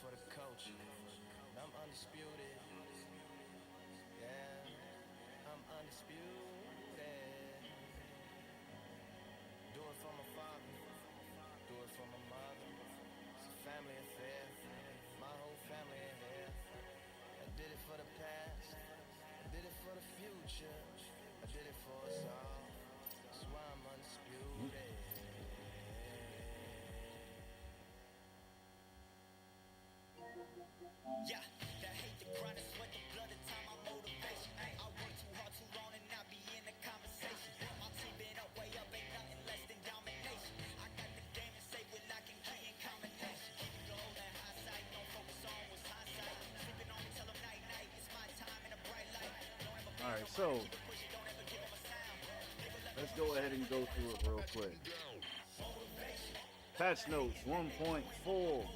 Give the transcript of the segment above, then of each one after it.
for the coach. And I'm undisputed. Yeah, I'm undisputed. Do it for my father, do it for my mother. It's a family affair, my whole family in here. I did it for the past, I did it for the future, I did it for us all. That's why I'm undisputed. Yeah, that hate the grind is sweat the blood of time, my motivation. I work too hard too long and not be in the conversation. My team been up, way up, ain't nothing less than domination. I got the game and say we're locking key in combination. Keep it low and high side, don't focus on what's hindsight. Sleeping on me, tell them night night, it's my time in a bright light. All right, so let's go ahead and go through it real quick. Patch notes 1.4.4.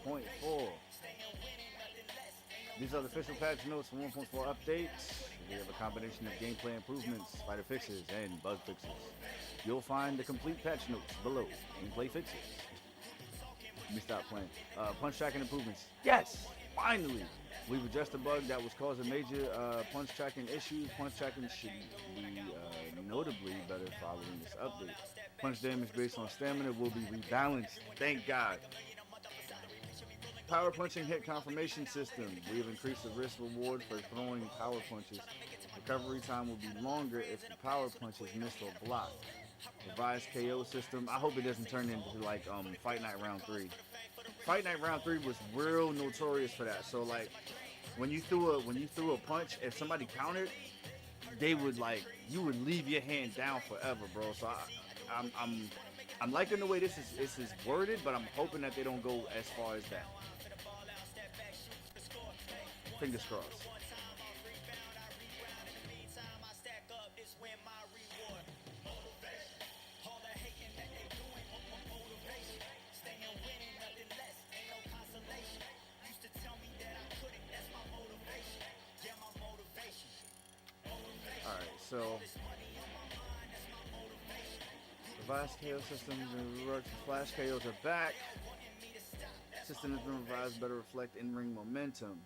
These are the official patch notes for 1.4 updates. We have a combination of gameplay improvements, spider fixes, and bug fixes. You'll find the complete patch notes below. Gameplay fixes. Let me stop playing. Punch tracking improvements. Yes! Finally! We've addressed a bug that was causing major punch tracking issues. Punch tracking should be notably better following this update. Punch damage based on stamina will be rebalanced. Thank God. Power punching hit confirmation system. We have increased the risk reward for throwing power punches. Recovery time will be longer if the power punch is missed or blocked. Revised KO system. I hope it doesn't turn into like Fight Night Round 3. Fight Night Round 3 was real notorious for that. So like when you threw a punch, if somebody countered, they would you would leave your hand down forever, bro. So I'm liking the way this is worded, but I'm hoping that they don't go as far as that. Fingers crossed. Alright, so revised KO systems and reworked flash KOs are back. System has been revised to better reflect in-ring momentum.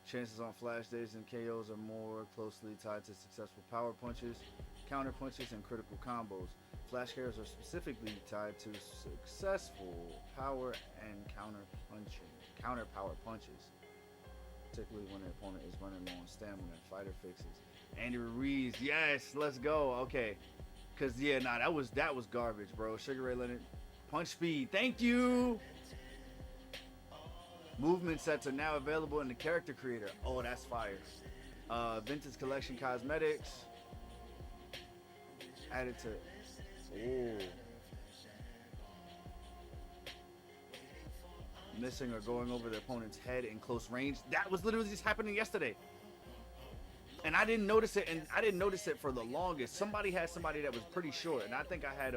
Chances on flash days and KOs are more closely tied to successful power punches, counter punches, and critical combos. Flash KOs are specifically tied to successful power and counter power punches, particularly when the opponent is running low on stamina. Fighter fixes. Andy Ruiz, yes, let's go. Okay, cause yeah, nah, that was garbage, bro. Sugar Ray Leonard, punch speed. Thank you. Movement sets are now available in the character creator. Oh, that's fire. Vintage collection cosmetics added to. Oh. Missing or going over the opponent's head in close range. That was literally just happening yesterday. And I didn't notice it, and I didn't notice it for the longest. Somebody had somebody that was pretty short, and I think I had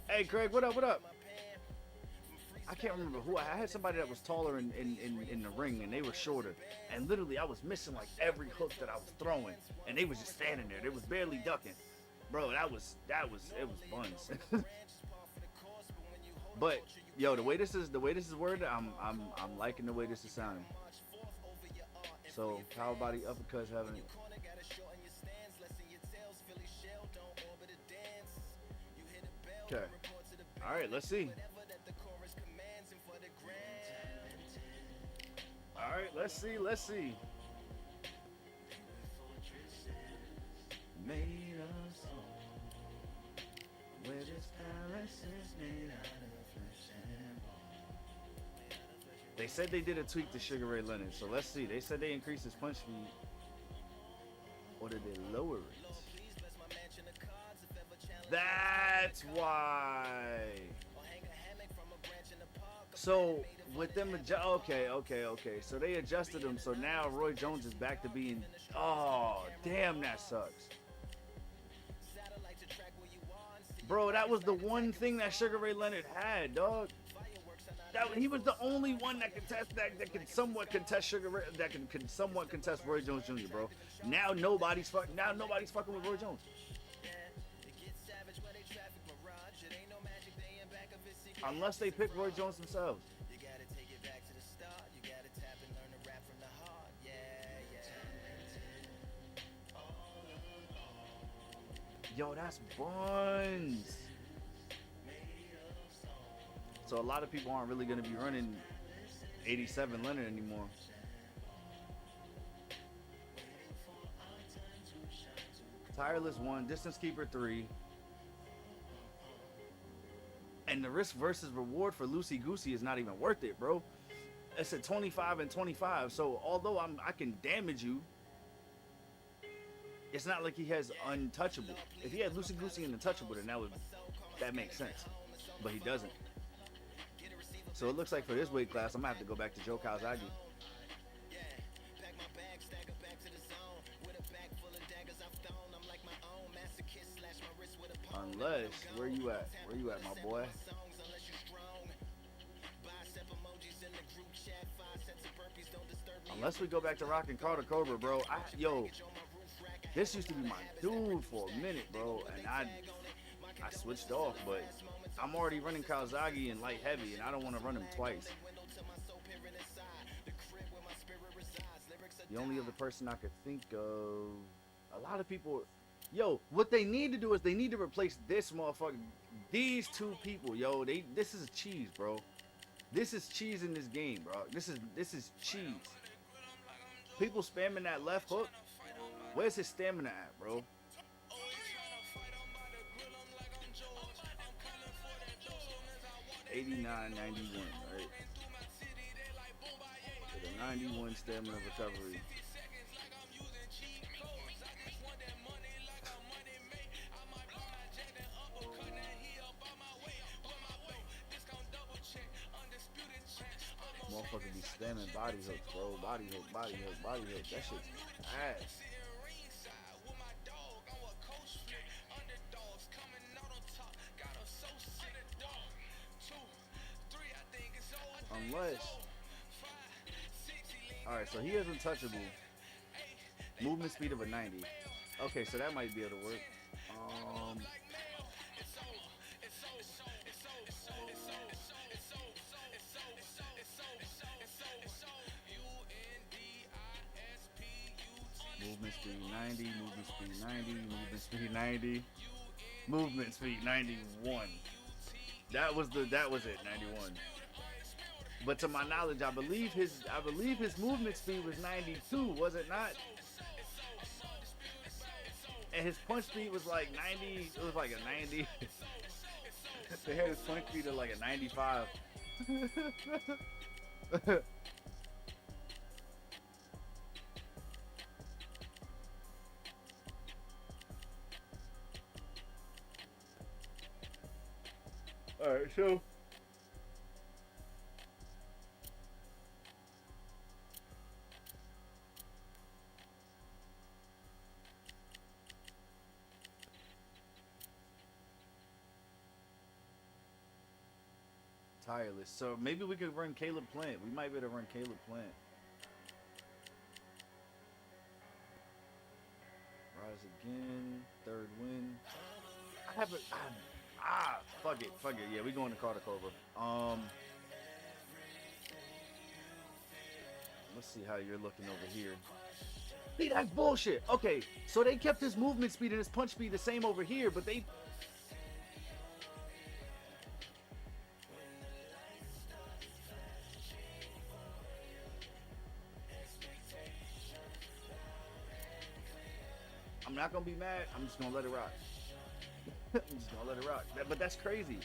Hey Craig, what up, what up? I can't remember who. I had somebody that was taller in the ring, and they were shorter. And literally, I was missing like every hook that I was throwing, and they was just standing there. They was barely ducking, bro. It was buns. But yo, the way this is worded, I'm liking the way this is sounding. So power body uppercuts having it. Okay. All right, let's see. All right, let's see. Made of soul, where this palace is made out of flesh and bone. They said they did a tweak to Sugar Ray Leonard, so let's see. They said they increased his punch speed, or did they lower it? That's why. So with them, okay. So they adjusted him. So now Roy Jones is back to being. Oh, damn, that sucks, bro. That was the one thing that Sugar Ray Leonard had, dog. He was the only one that can somewhat contest Sugar Ray, that can somewhat contest Roy Jones Jr., bro. Now nobody's fucking with Roy Jones. Unless they pick Roy Jones themselves. You gotta take it back to the start. You gotta tap and learn to rap from the heart. Yeah, yeah. Yo, that's buns. So a lot of people aren't really going to be running 87 Leonard anymore. Tireless 1, Distance Keeper 3. And the risk versus reward for Loosey Goosey is not even worth it, bro. It's at 25 and 25. So although I can damage you, it's not like he has untouchable. If he had Loosey Goosey and untouchable, then that makes sense. But he doesn't. So it looks like for this weight class, I'm gonna have to go back to Joe Calzaghe. Unless, where you at? Where you at, my boy? Unless we go back to rocking Carter Cobra, bro. Yo, this used to be my dude for a minute, bro, and I switched off, but I'm already running Calzaghe in light heavy, and I don't want to run him twice. The only other person I could think of, a lot of people, yo, what they need to do is they need to replace this motherfucker, these two people, yo. This is cheese, bro. This is cheese in this game, bro. This is cheese. People spamming that left hook. Where's his stamina at, bro? 89, 91, right? With a 91 stamina recovery. Motherfucker be spamming body hooks, bro. Body hook, body hook, body hook. That shit's ass. Unless, alright, so he is untouchable. Movement speed of a 90. Okay, so that might be able to work. Movement speed 90, movement speed 90, movement speed 90, movement speed 91. That was it, 91. But to my knowledge, I believe his movement speed was 92, was it not? And his punch speed was like 90. It was like a 90. They had his punch speed at like a 95. All right, so. Tireless. So maybe we could run Caleb Plant. We might be able to run Caleb Plant. Rise again. Third win. I haven't. Fuck it. Yeah, we going to Carter Cobra. Let's see how you're looking over here. See, that's bullshit. Okay, so they kept his movement speed and his punch speed the same over here, but they. I'm not gonna be mad. I'm just gonna let it rock. I'm just gonna let it rock. But that's crazy.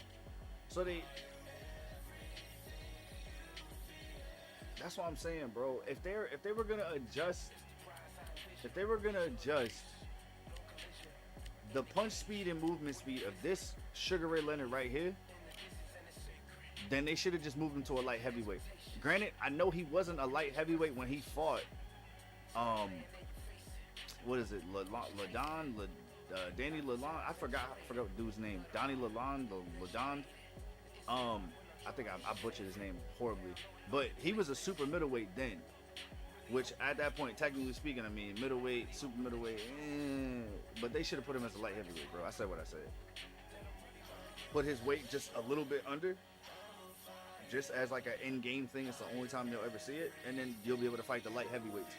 So that's what I'm saying, bro. If they were gonna adjust the punch speed and movement speed of this Sugar Ray Leonard right here, then they should have just moved him to a light heavyweight. Granted, I know he wasn't a light heavyweight when he fought what is it? Danny Lalonde. I forgot the dude's name. Donnie Lalonde. I think I butchered his name horribly. But he was a super middleweight then. Which at that point, technically speaking, I mean, middleweight, super middleweight, but they should have put him as a light heavyweight, bro. I said what I said. Put his weight just a little bit under, just as like an in-game thing. It's the only time they'll ever see it, and then you'll be able to fight the light heavyweights.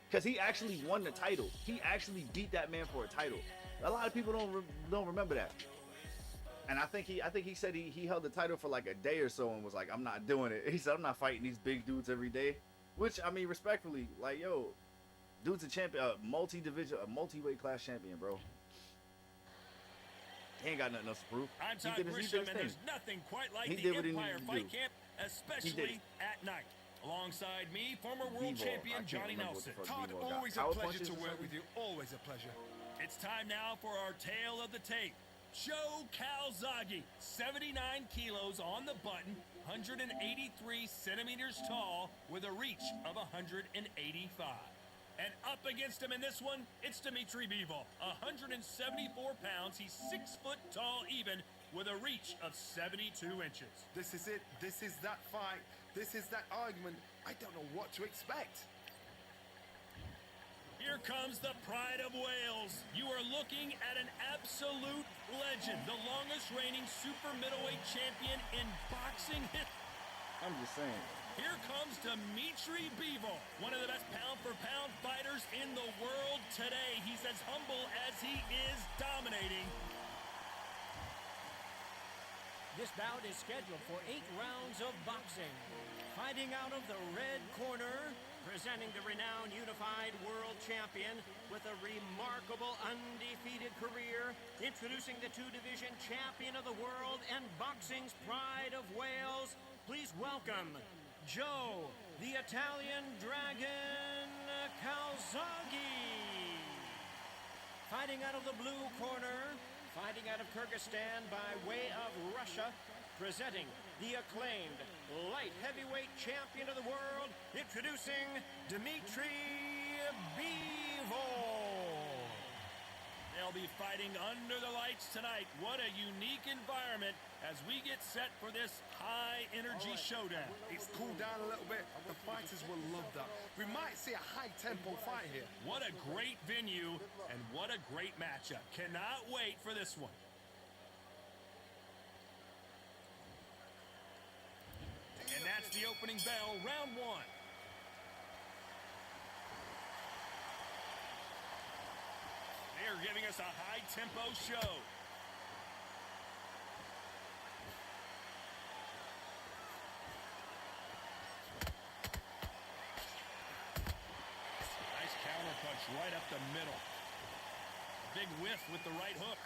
Because he actually won the title. He actually beat that man for a title. A lot of people don't remember that. And I think he said he held the title for like a day or so and was like, I'm not doing it. He said, I'm not fighting these big dudes every day. Which, I mean, respectfully, like, yo, dude's a champion, a multi-weight class champion, bro. He ain't got nothing else to prove. I'm Todd Grisham, and there's nothing quite like the Empire Fight Camp, especially at night. Alongside me, former world champion Johnny Nelson. Todd, always a pleasure to work with you. Always a pleasure. It's time now for our tale of the tape. Joe Calzaghe, 79 kilos on the button, 183 centimeters tall, with a reach of 185. And up against him in this one, it's Dmitry Bivol, 174 pounds. He's 6 foot tall even, with a reach of 72 inches. This is it. This is that fight. This is that argument. I don't know what to expect. Here comes the pride of Wales. You are looking at an absolute legend, the longest reigning super middleweight champion in boxing history. I'm just saying. Here comes Dmitry Bivol, one of the best pound-for-pound fighters in the world today. He's as humble as he is dominating. This bout is scheduled for 8 rounds of boxing. Fighting out of the red corner, presenting the renowned unified world champion with a remarkable undefeated career, introducing the 2-division champion of the world and boxing's pride of Wales, please welcome Joe, the Italian Dragon Calzaghe. Fighting out of the blue corner, fighting out of Kyrgyzstan by way of Russia, presenting the acclaimed light heavyweight champion of the world, introducing Dmitry Bivol. They'll be fighting under the lights tonight. What a unique environment as we get set for this high-energy showdown. It's cooled down a little bit. The fighters will love that. We might see a high-tempo fight here. What a great venue and what a great matchup. Cannot wait for this one. And that's the opening bell, round 1. They're giving us a high-tempo show. Nice counter punch right up the middle. A big whiff with the right hook.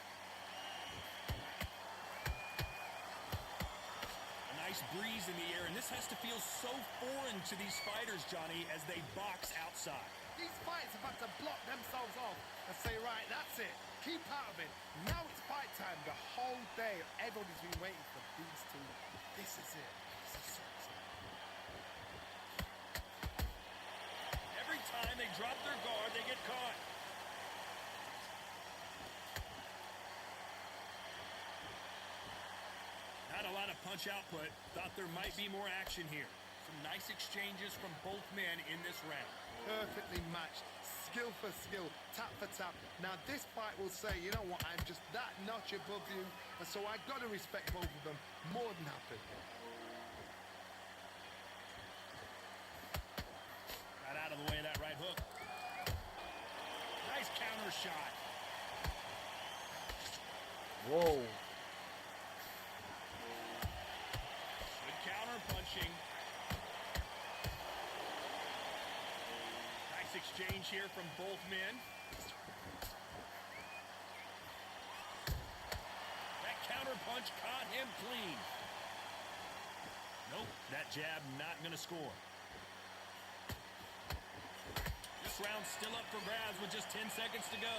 A nice breeze in the air, and this has to feel so foreign to these fighters, Johnny, as they box outside. These fighters have had to block themselves off and say, right, that's it. Keep out of it. Now it's fight time. The whole day, everybody's been waiting for these two. This is it. This is so exciting. Every time they drop their guard, they get caught. Not a lot of punch output. Thought there might be more action here. Some nice exchanges from both men in this round. Perfectly matched, skill for skill, tap for tap. Now this fight will say, you know what, I'm just that notch above you, and so I got to respect both of them more than happy. Got out of the way of that right hook. Nice counter shot. Whoa. Good counter punching. Exchange here from both men. That counter punch caught him clean. Nope, that jab not going to score. This round's still up for grabs with just 10 seconds to go.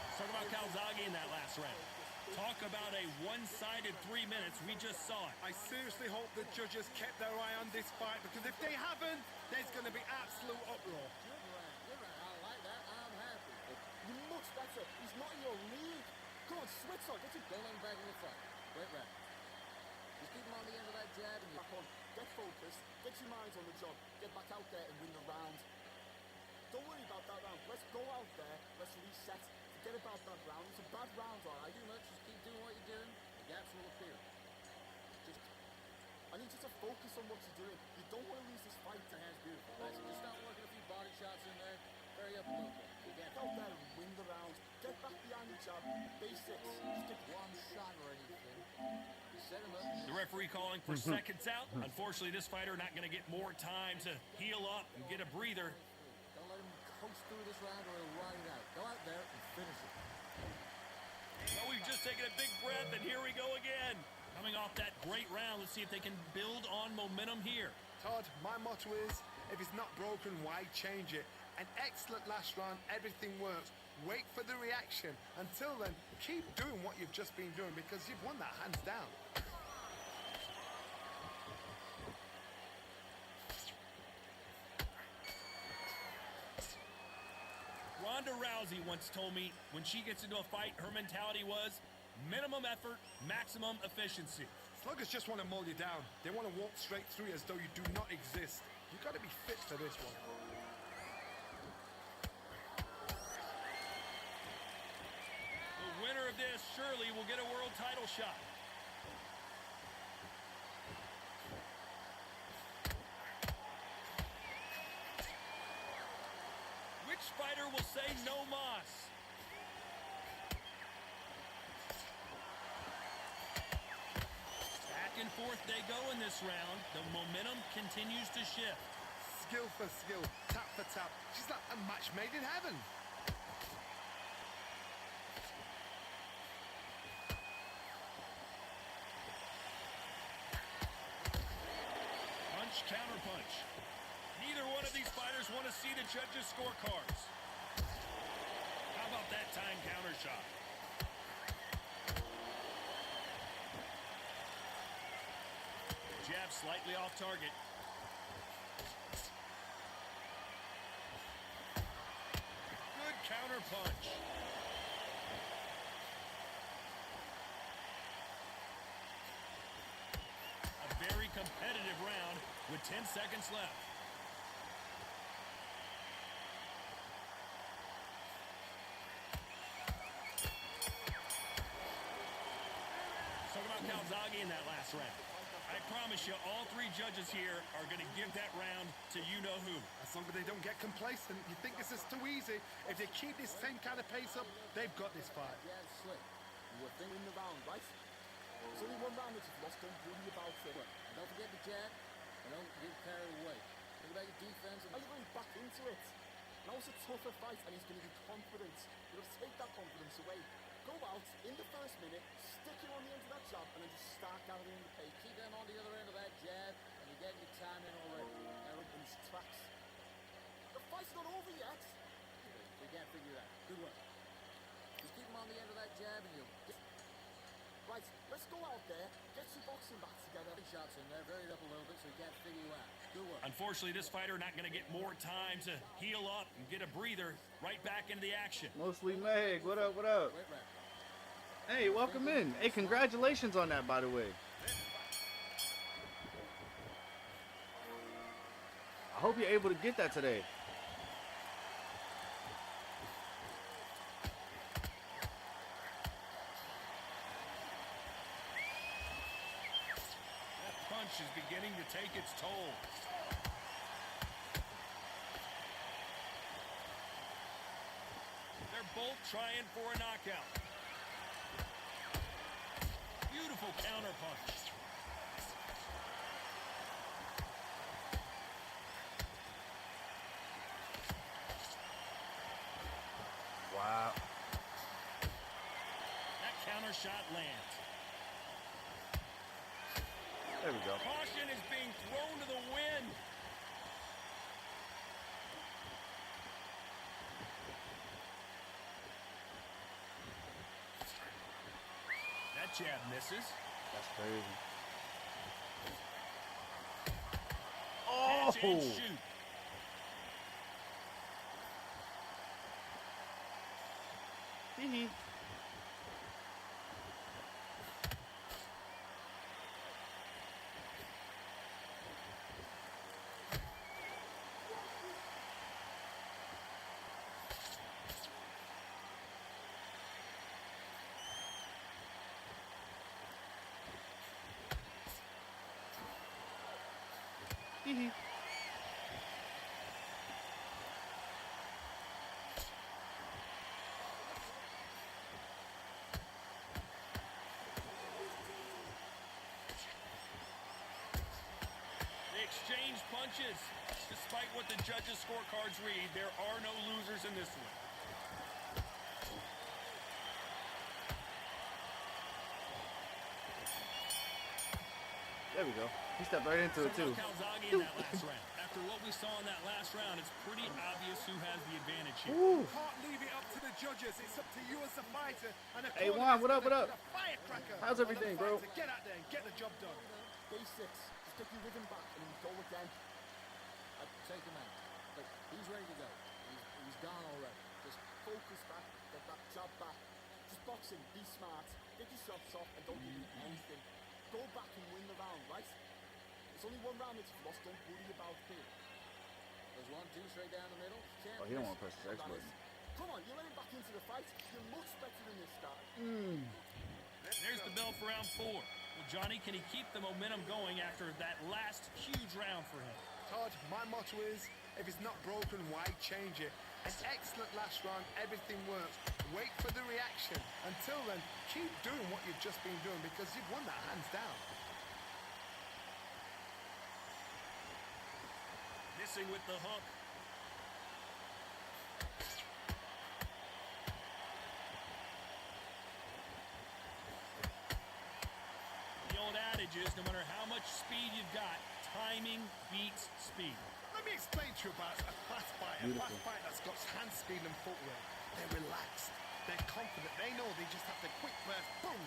Let's talk about Calzaghe in that last round. Talk about a one-sided 3 minutes. We just saw it. I seriously hope the judges kept their eye on this fight, because if they haven't, there's going to be absolute uproar. Good round. I like that. I'm happy. You much better. He's not in your league. Come on, switch on. Get your gun back in the fight. Great round. Just keep him on the end of that jab and back on. Get focused. Get your minds on the job. Get back out there and win the round. Don't worry about that round. Let's go out there. Let's reset. Forget about that round. It's a bad round, all right? Too much. Just keep doing what you're doing. The gaps will appear. Just, I need you to focus on what you're doing. You don't want to lose this fight. Your hand's beautiful. Nice. Just start working a few body shots in there. Hurry up a little bit. You Get got out there and win the round. Get back behind the jab. Basics. Just get one shot or anything. You set him up. The referee calling for seconds out. Unfortunately, this fighter not going to get more time to heal up and get a breather. Don't let him coast through this round or he'll ride it out. Go out there and finish it. Well, we've just taken a big breath, and here we go again. Coming off that great round, let's see if they can build on momentum here. Todd, my motto is, if it's not broken, why change it? An excellent last round, everything works. Wait for the reaction. Until then, keep doing what you've just been doing because you've won that hands down. Ronda Rousey once told me when she gets into a fight, her mentality was minimum effort, maximum efficiency. Sluggers just want to mull you down. They want to walk straight through you as though you do not exist. You've got to be fit for this one. The winner of this surely will get a world title shot. Which fighter will say no mas? Back and forth they go in this round. The momentum continues to shift. Skill for skill, tap for tap. She's like a match made in heaven. Punch, counter punch. Neither one of these fighters want to see the judges' scorecards. How about that time counter shot? Jab slightly off target. Good counter punch. A very competitive round with 10 seconds left. Talk about Calzaghe in that last round. I promise you, all three judges here are going to give that round to you-know-who. As long as they don't get complacent, you think this is too easy. If they keep this same kind of pace up, they've got this fight. jab slick. You were thinking the round, right? There's only one round that you've lost. Don't worry about it. And don't forget the jab, and don't get carried away. Think about your defense. Are you going back into it? Now it's a tougher fight and he's going to be confident. You've got to take that confidence away. Go out in the first minute, stick him on the end of that jab, and then just start gathering the pace. Keep them on the other end of that jab, and you're getting your time in already. Eric in his tracks. The fight's not over yet. We can't figure it out. Good work. Just keep them on the end of that jab, and you'll get Right, let's go out there, get your boxing back together. big shots in there, varied up a little bit, so he can't figure you out. Good work. Unfortunately, this fighter not going to get more time to heal up and get a breather. Right back into the action. Mostly Meg. What up? What up? Great rep. Hey, welcome in. Hey, congratulations on that, by the way. I hope you're able to get that today. That punch is beginning to take its toll. They're both trying for a knockout. Beautiful counter punch. Wow. That counter shot lands. There we go. Caution is being thrown to the wind. That jab misses. That's crazy. Catch and Oh! shoot. Hee-hee. Hee. They exchange punches. Despite what the judges' scorecards read, there are no losers in this one. There we go. He stepped right into it too. Calzaghe in that last round. After what we saw in that last round, it's pretty obvious who has the advantage here. Woo. Can't leave it up to the judges. It's up to you as a fighter. And a Hey, corner Juan, is what up, what gonna up? put a firecracker How's on the everything, bro? fighter. Get out there and get the job done. Day 6. Just take your rhythm back and go again. Take him out. Like, he's ready to go. He's gone already. Just focus back. Get that job back. Just boxing. Be smart. Get your shots off and don't give me anything. Go back and win the round, right? It's only one round that you've lost. Don't worry about it. There's 1, 2 straight down the middle. Oh, he don't want to press his X button. Come on, you let him back into the fight. You're much better than this guy. There's the bell for round 4. Well, Johnny, can he keep the momentum going after that last huge round for him? Todd, my motto is, if it's not broken, why change it? An excellent last round, everything works. Wait for the reaction. Until then, keep doing what you've just been doing because you've won that hands down. Missing with the hook. The old adage is, no matter how much speed you've got, timing beats speed. Let me explain to you about a fast fight. A fast fight that's got hand speed and footwork. They're relaxed. They're confident. They know they just have to quick burst. Boom!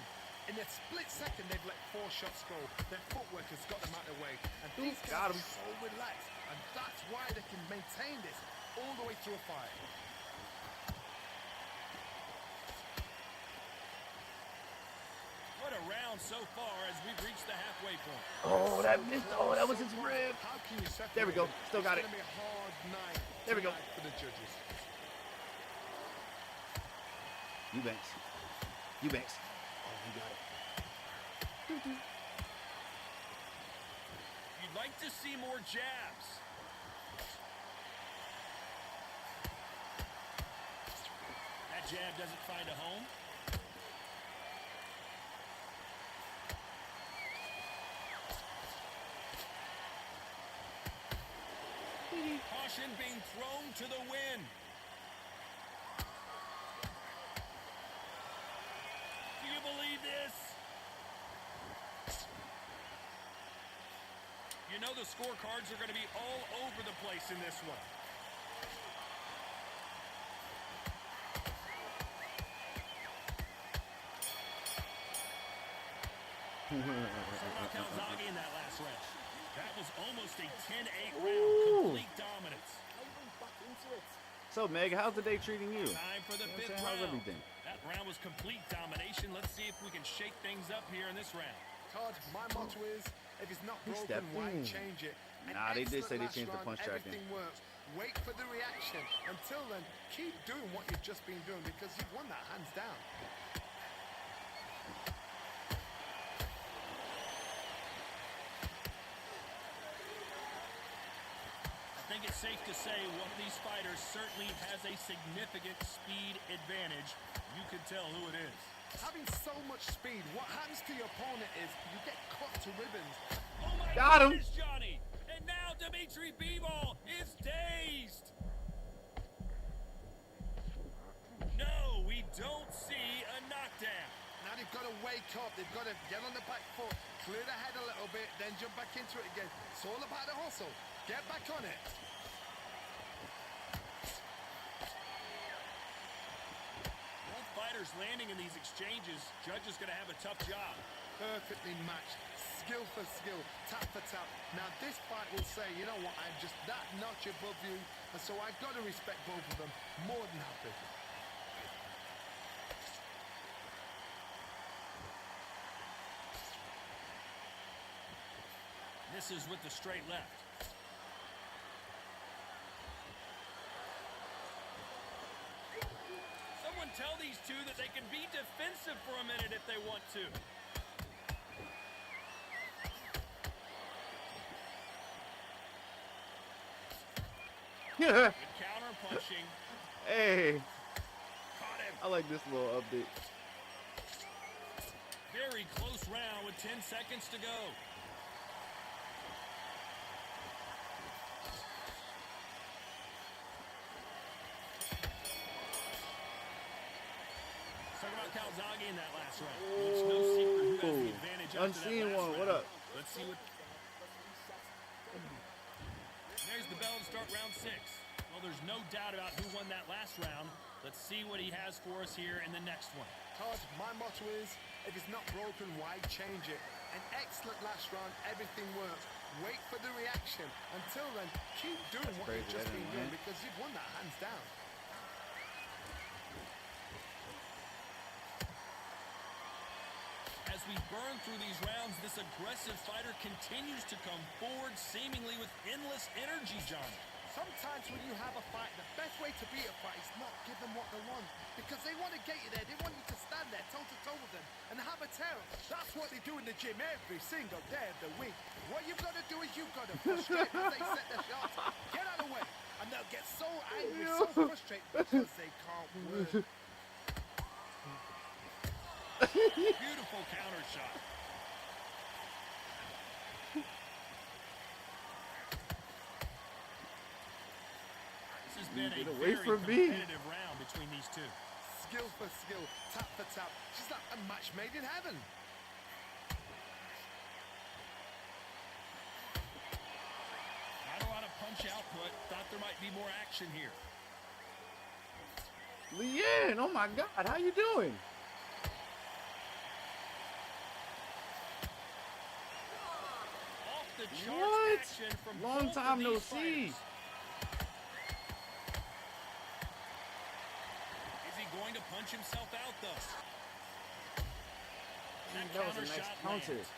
In a split second, they've let 4 shots go. Their footwork has got them out of the way. And these got guys him. are so relaxed. And that's why they can maintain this all the way through a fight. What a round so far as we've reached the halfway point. Oh, that missed. Oh, that was his rib. How can you separate There we go. them? Still got It's it. gonna be a hard night There we go. tonight for the judges. Eubanks. Eubanks. Oh, he got it. You'd like to see more jabs. That jab doesn't find a home. Caution being thrown to the wind. Do you believe this? You know the scorecards are going to be all over the place in this one. Calzaghe in that last round. That was almost a 10-8 round. Complete dominance. How you bring back into it? So, Meg, how's the day treating you? Time for the You know what I'm fifth saying? How's round. everything? That round was complete domination. Let's see if we can shake things up here in this round. Todd, my motto is, if it's not He broken, stepped why in. change it? An Nah, they did say they excellent changed the last punch round, tracking. Everything works. Wait for the reaction. Until then, keep doing what you've just been doing because you've won that hands down. I think it's safe to say one of these fighters certainly has a significant speed advantage. You can tell who it is. Having so much speed, what happens to your opponent is you get cut to ribbons. Oh my Got him. goodness, Johnny! And now Dimitri Bivol is dazed. No, we don't see a knockdown. Now they've got to wake up. They've got to get on the back foot, clear the head a little bit, then jump back into it again. It's all about the hustle. Get back on it. Both fighters landing in these exchanges. Judge is going to have a tough job. Perfectly matched. Skill for skill, tap for tap. Now this fight will say, you know what, I'm just that notch above you, and so I've got to respect both of them. More than happy. This is with the straight left. Someone tell these two that they can be defensive for a minute if they want to. Good counter punching. Hey, Caught him. I like this little update. Very close round with 10 seconds to go. Let's talk about Calzaghe in that last round. It's no secret who has the advantage after Unseen that last one. What round. up? Let's see what... There's the bell to start round 6. Well, there's no doubt about who won that last round. Let's see what he has for us here in the next one. Todd, my motto is, if it's not broken, why change it? An excellent last round, everything works. Wait for the reaction. Until then, keep doing what crazy, you've just that been ain't doing right. because you've won that hands down. As we burn through these rounds, this aggressive fighter continues to come forward, seemingly with endless energy, John. Sometimes when you have a fight, the best way to beat a fight is not give them what they want. Because they want to get you there. They want you to stand there toe-to-toe with them and have a tail. That's what they do in the gym every single day of the week. What you've got to do is you've got to frustrate as they set their shots. Get out of the way. And they'll get so angry, so frustrated because they can't win. Beautiful counter shot. This has been a Get away very from me. competitive round between these two. Skill for skill, tap for tap. Just like a match made in heaven. Not a lot of punch output. Thought there might be more action here. Leanne, oh my God, how you doing? Off the charts What? action from Long both time of no these see. fighters. Is he going to punch himself out, though? That was a nice shot counter. lands.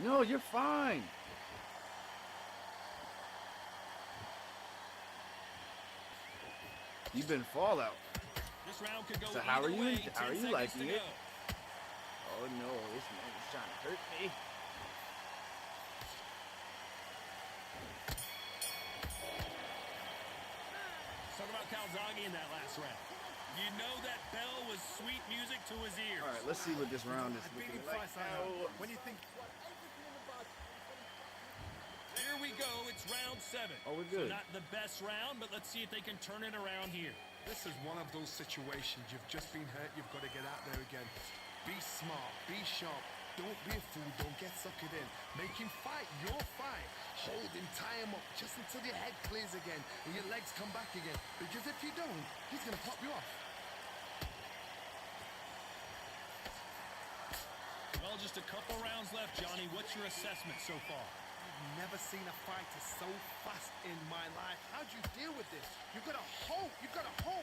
No, you're fine. You've been Fallout. This round could go So how either are you? way. How 10 are you seconds liking to it? go. Oh no, this man is trying to hurt me. Let's talk about Calzaghe in that last round. You know that bell was sweet music to his ears. All right, let's see what this round is I've been looking in like. fights like that. now. When you think Here we go. It's round 7. Oh, we're good. So not the best round, but let's see if they can turn it around here. this is one of those situations, you've just been hurt, you've got to get out there again. Be smart, be sharp, don't be a fool, don't get suckered in. Make him fight your fight. Hold him, tie him up, just until your head clears again and your legs come back again. Because if you don't, he's going to pop you off. Well, just a couple rounds left, Johnny. What's your assessment so far? I've never seen a fighter so fast in my life. How do you deal with this? You've got to hope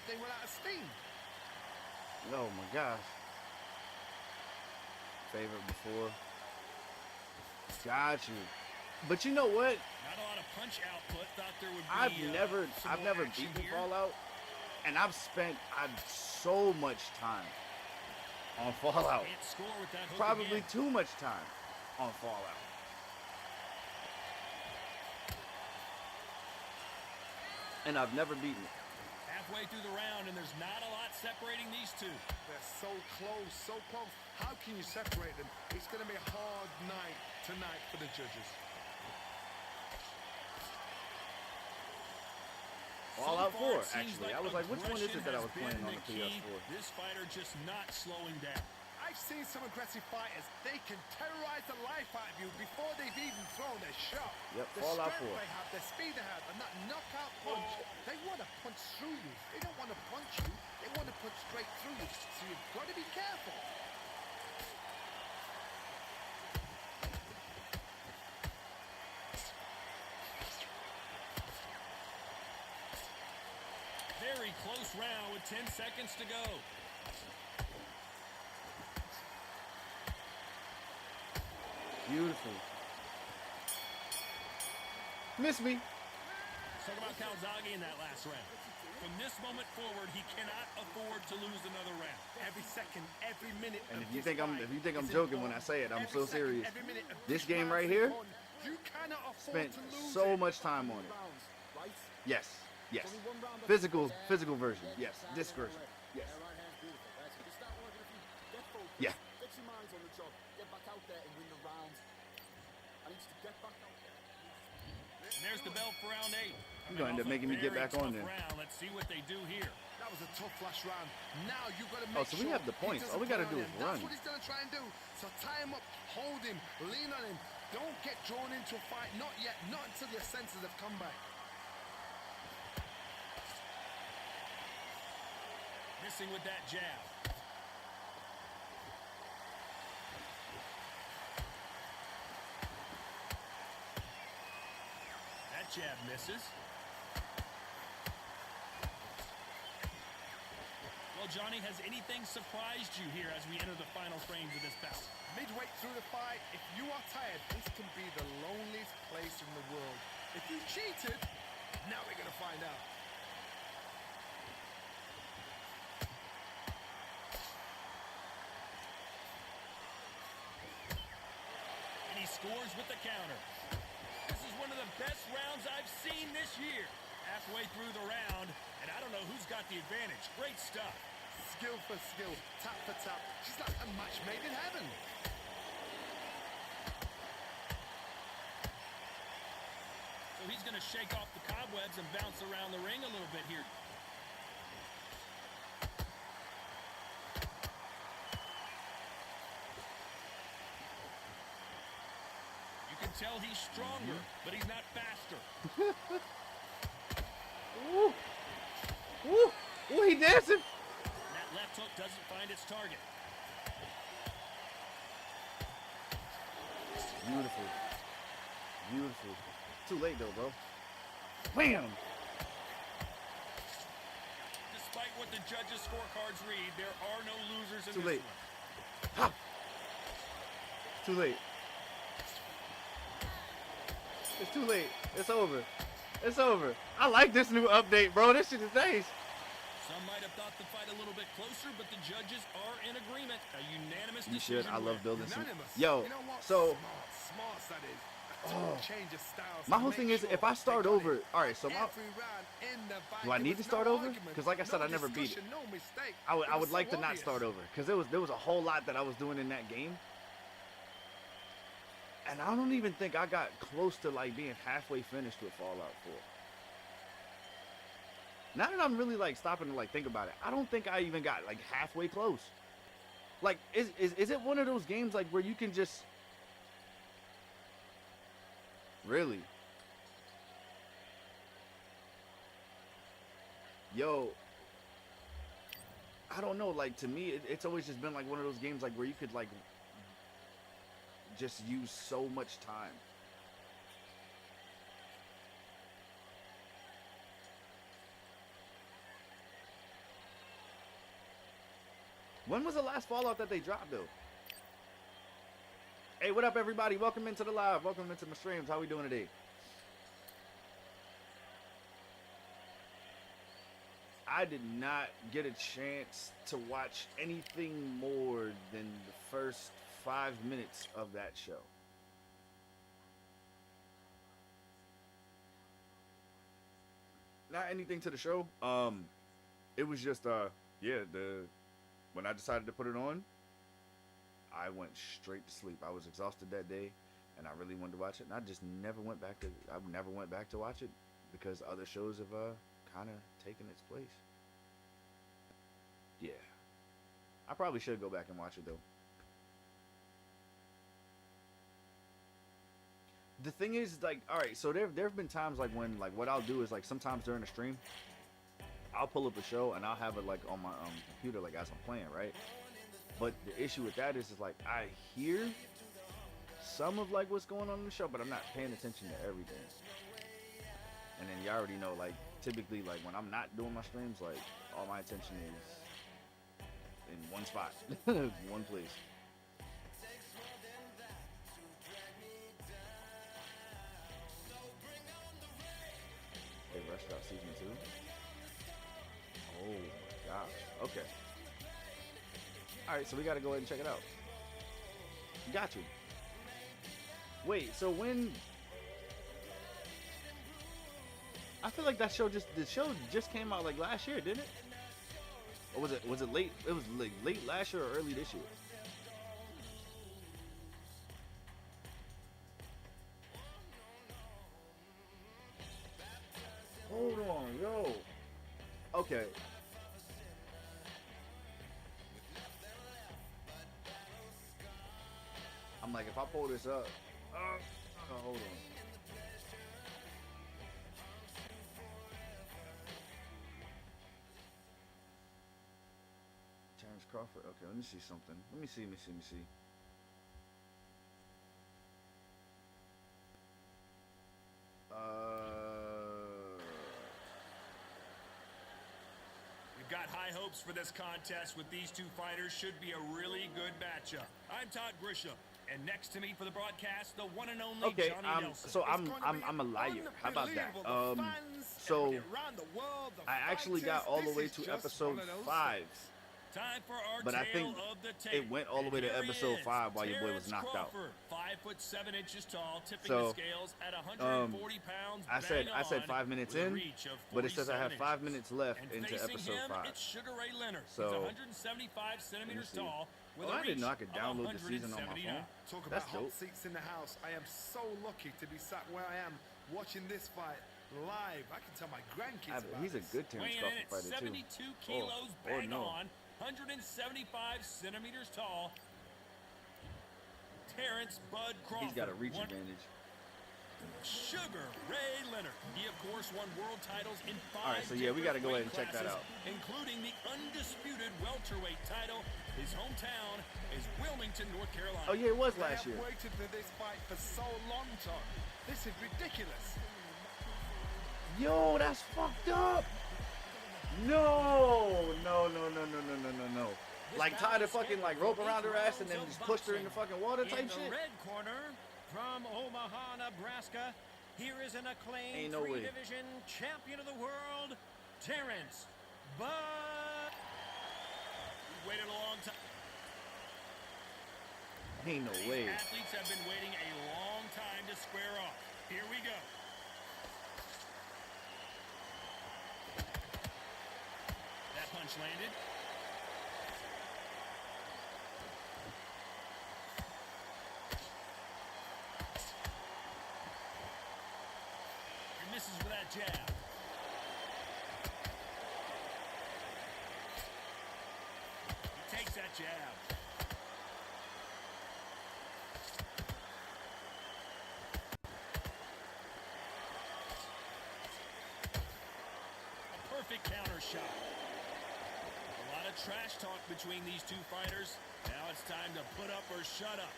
they run out of steam. Oh my gosh. Favorite before. Got you. But you know what? Not a lot of punch output. Thought there would be I've some more never action beaten here. Fallout, and I've spent so much time on Fallout. Can't score with that hook Probably again. too much time on Fallout. And I've never beaten it. Halfway through the round, and there's not a lot separating these two. They're so close, so close. How can you separate them? It's going to be a hard night tonight for the judges. Fallout So far, 4, it seems actually. I was like, which one is it aggression that I has was playing been on the key. PS4? This fighter just not slowing down. I've seen some aggressive fighters. They can terrorize the life out of you before they've even thrown a shot. Yep, the Fallout strength 4. they have, the speed they have, and that knockout punch. They want to punch through you. They don't want to punch you. They want to punch straight through you. So you've got to be careful. Very close round with 10 seconds to go. Beautiful. Miss me. Let's talk about Calzaghe in that last round. From this moment forward, he cannot afford to lose another round. Every second, every minute. And of if you this think I'm fight is joking when I important. say it, I'm Every so second, serious. every minute of This game round right is here, important. You cannot afford Spent to lose so it. much time on it. rounds, right? Yes. Yes. Only one round of Physical exercise. version. Yeah, Yes. exactly, Disc version. correct. Yes. Right hand's beautiful. That's it. Just start working a few. Get focused. Yeah. Get your minds on the job. Get back out there and win the rounds. I need you to get back out there. And there's the bell for round 8. You're gonna end up making me get back on there. Round. Let's see what they do here. That was a tough last round. Now you've got to Oh, make so sure we have the he points. doesn't All we gotta play do on is him. run. That's what he's going to try and do. So tie him up, hold him, lean on him. Don't get drawn into a fight. Not yet. Not until your senses have come back. Missing with that jab. That jab misses. Well, Johnny, has anything surprised you here as we enter the final frames of this bout? Midway through the fight, if you are tired, this can be the loneliest place in the world. If you cheated, now we're going to find out. And he scores with the counter. This is one of the best rounds I've seen this year. Halfway through the round, and I don't know who's got the advantage. Great stuff. Skill for skill, tap for tap. She's like a match made in heaven. So he's going to shake off the cobwebs and bounce around the ring a little bit here. You can tell he's stronger, but he's not faster. Ooh. Ooh. Ooh, he dancing. That left hook doesn't find its target. Beautiful. Beautiful. Too late though, bro. Wham! Despite what the judges' scorecards read, there are no losers in Too this late. one. Ha! Too late. It's too late. It's over. It's over. I like this new update, bro. This shit is nice. Some might have thought the fight a little bit closer, but the judges are in agreement. A unanimous You decision. should. I love win. building some. Unanimous. Yo, You know what? so Smart that is. Don't change your styles. my whole Make thing is, sure if I they start got over, it. all right. So my, Every round in the fight, do I there need to was start no over? argument, Because like I said, no I never beat it. discussion, no mistake. I It would was like so to not obvious. start over because there was a whole lot that I was doing in that game, and I don't even think I got close to like being halfway finished with Fallout 4. Now that I'm really like stopping to like think about it, I don't think I even got like halfway close. Like, is it one of those games like where you can just really? Yo, I don't know. Like to me, it's always just been like one of those games like where you could like just use so much time. When was the last Fallout that they dropped though? Hey, what up everybody? Welcome into the live. Welcome into my streams. How we doing today? I did not get a chance to watch anything more than the first 5 minutes of that show. Not anything to the show. It was just when I decided to put it on, I went straight to sleep. I was exhausted that day, and I really wanted to watch it, and I just never went back to. I never went back to watch it because other shows have kind of taken its place. Yeah, I probably should go back and watch it though. The thing is, like, all right, so there have been times like when like what I'll do is like sometimes during the stream, I'll pull up a show and I'll have it like on my computer like as I'm playing, right? But the issue with that is like I hear some of like what's going on in the show, but I'm not paying attention to everything. And then you already know, like typically like when I'm not doing my streams, like all my attention is in one spot, one place. Hey, Rush Drop Season 2. Oh my gosh. Okay. Alright, so we gotta go ahead and check it out. Got you. Wait, so when... I feel like the show just came out like last year, didn't it? Or was it late? It was like late last year or early this year. Hold on, yo. Okay. I'm like, if I pull this up, hold on. Terrence Crawford. Okay, let me see something. Let me see. We've got high hopes for this contest with these two fighters. Should be a really good matchup. I'm Todd Grisham, and next to me for the broadcast, the one and only Okay, Johnny Nelson. so I'm a liar. How about that? So I actually got all the way to episode 5. Time for our But I tale think of the tape. it went all the way to And here he episode is, 5 while your boy was Terrence knocked out. Crawford, 5'7" tall, tipping So, the scales at 140 pounds. I said bang on, 5 minutes with a in, reach of but it says I have 47 5 minutes left And into facing episode him, 5. it's Sugar Ray Leonard. So, He's 175 centimeters see. tall with Oh, a I didn't know I reach could of download the season on my 179. phone. Talk That's about hot dope. seats in the house. I am so lucky to be sat where I am watching this fight live. I can tell my grandkids about He's a this. good Terrence Weighing in Crawford at fighter too. 72 kilos, Oh, bang no. on, 175 centimeters tall. Terrence Bud Crawford. He's got a reach One- advantage. Sugar Ray Leonard. He, of course, won world titles in 5 All right, so yeah, we gotta go ahead and different check that weight out. classes, including the undisputed welterweight title. His hometown is Wilmington, North Carolina. Oh yeah, it was I last have year. waited for this fight for so long, Tom. This is ridiculous. Yo, that's fucked up. No. This Like bout tied a is fucking like scheduled rope for around 8 her ass and then rounds just of pushed her in the boxing. fucking water In type the shit. red corner, from Omaha, Nebraska, here is an acclaimed Ain't no way. three-division champion of the world, Terrence Bud. He waited a long time. Ain't no These way. athletes have been waiting a long time to square off. Here we go. That punch landed. He misses with that jab. He takes that jab. A perfect counter shot. A lot of trash talk between these two fighters. Now it's time to put up or shut up.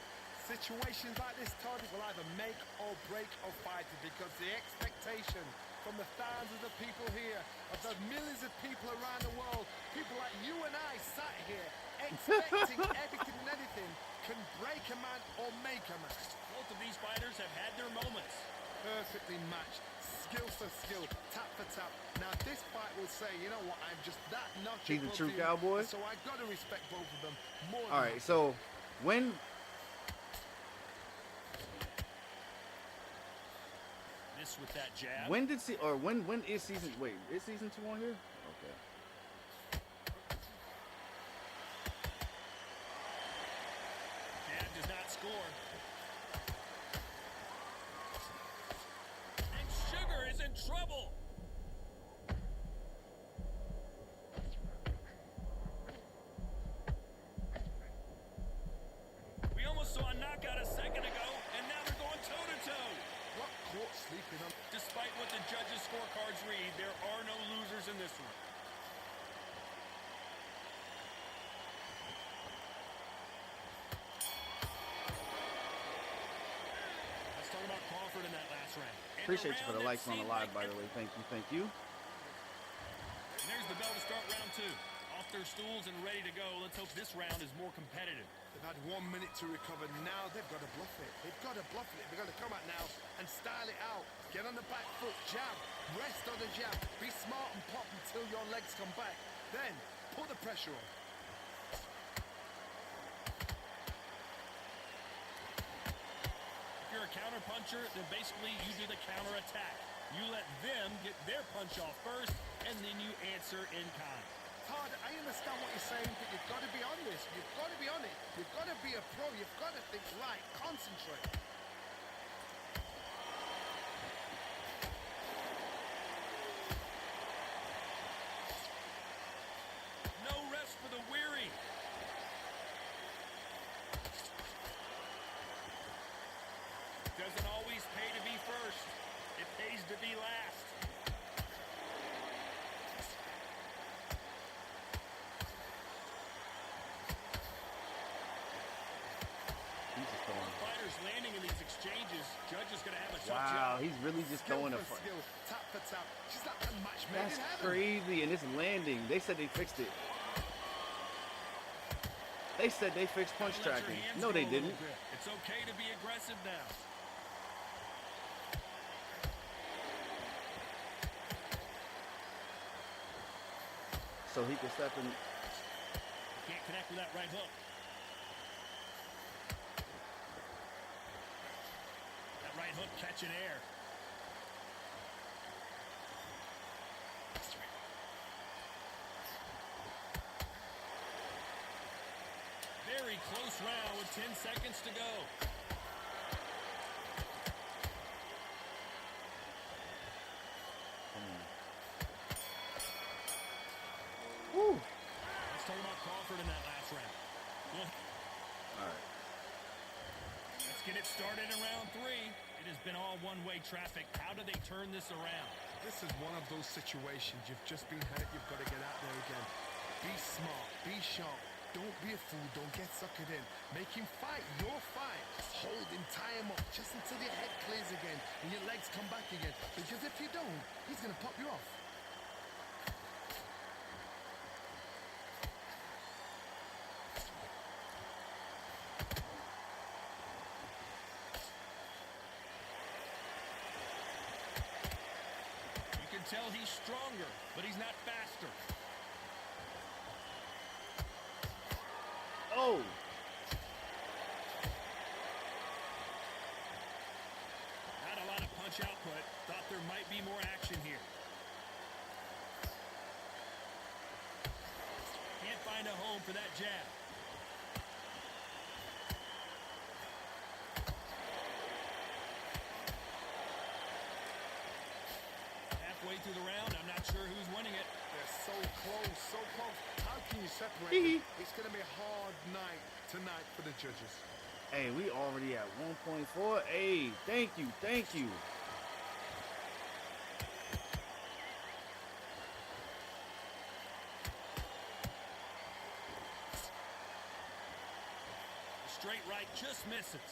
Situations like this, Todd, will either make or break a fighter because the expectation from the thousands of people here, of the millions of people around the world, people like you and I sat here expecting everything and anything can break a man or make a man. Both of these fighters have had their moments. Perfectly matched, skill for skill, tap for tap. Now this fight will say, you know what, I'm just that notch He's a above true you, cowboy? So I gotta respect both of them more All than right, so when Miss with that jab. when is season? Wait, is season 2 on here? Okay. Jab does not score. And Sugar is in trouble. We almost saw a knockout a second ago, and now they're going toe-to-toe. what caught sleeping on. Despite what the judges' scorecards read, there are no losers in this one. Let's talk about Crawford in that last round. And Appreciate you for the round likes that on the seemed live, like by the way. Thank you. And there's the bell to start round 2. Off their stools and ready to go. Let's hope this round is more competitive. They've had 1 minute to recover. Now they've got to bluff it. They've got to bluff it. They've got to come out now and style it out. Get on the back foot, jab, rest on the jab. Be smart and pop until your legs come back. Then put the pressure on. If you're a counter puncher, then basically you do the counter attack. You let them get their punch off first, and then you answer in kind. Todd, I understand what you're saying, but you've got to be on this. You've got to be on it. You've got to be a pro. You've got to think light, concentrate. No rest for the weary. Doesn't always pay to be first. It pays to be last. He's just throwing. Fighters landing in these exchanges. Judge is going to have a tough Wow, job. he's really just Skill throwing a for fight. skill, tap for tap. She's like a match made That's in heaven. crazy, and it's landing. They said they fixed it. They said they fixed punch Let your tracking. hands No, go they a little didn't. bit. It's okay to be aggressive now. So he can step in. Can't connect with that right hook. That right hook catching air. Very close round with 10 seconds to go. Woo. Let's talk about Crawford in that last round. Well, All right. let's get it started in round 3. It has been all one-way traffic. How do they turn this around? This is one of those situations. You've just been hurt. You've got to get out there again. Be smart. Be sharp. Don't be a fool. Don't get suckered in. Make him fight your fight. Hold him, tie him up just until your head clears again and your legs come back again. Because if you don't, he's going to pop you off. You can tell he's stronger, but he's not faster. Oh. Not a lot of punch output. Thought there might be more action here. Can't find a home for that jab. Halfway through the round, I'm not sure who's winning it. They're so close, so close. How can you separate them? It's going to be a hard night tonight for the judges. Hey, we already at 1.4. Hey, thank you, thank you. The straight right just misses.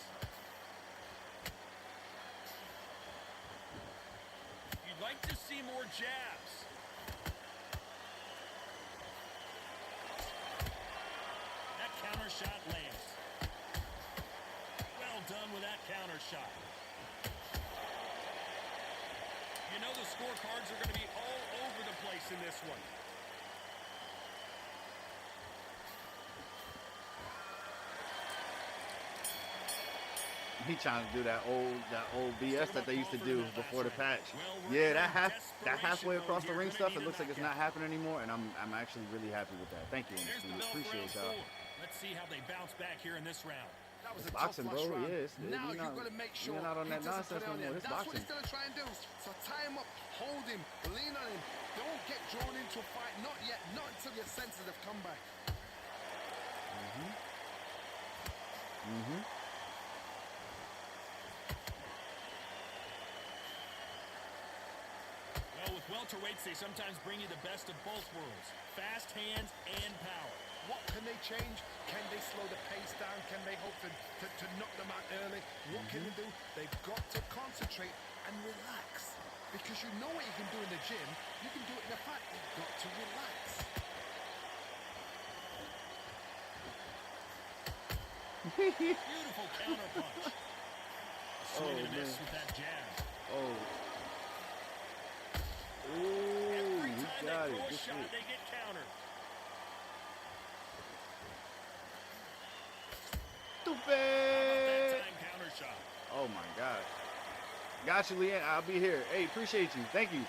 You'd like to see more jabs. That counter shot lands. Well done with that counter shot. You know the scorecards are going to be all over the place in this one. He trying to do that old BS that they used to do before the patch. Yeah, that halfway across the ring stuff, it looks like it's not happening anymore, and I'm actually really happy with that. Thank you, There's the MSP. bell for Appreciate round y'all. 4. Let's see how they bounce back here in this round. That was It's a boxing, tough last bro. round. Yeah, it's- Now we're you've not- got to make sure we're not on he that doesn't nonsense put it on no more. you. It's That's what boxing. he's going to try and do. So tie him up, hold him, lean on him. Don't get drawn into a fight. Not yet. Not until your senses have come back. Well, with welterweights, they sometimes bring you the best of both worlds. Fast hands and power. What can they change? Can they slow the pace down? Can they hope to knock them out early? What can they do? They've got to concentrate and relax. Because you know what you can do in the gym. You can do it in a fight. You've got to relax. Beautiful counter punch. Swing and a miss man. with that jab. Oh. Every Ooh, he time got they it. throw a Good shot, shit. they get countered. How about that Stupid. time counter shot? Oh my God. Got you, Leanne. I'll be here. Hey, appreciate you. Thank you.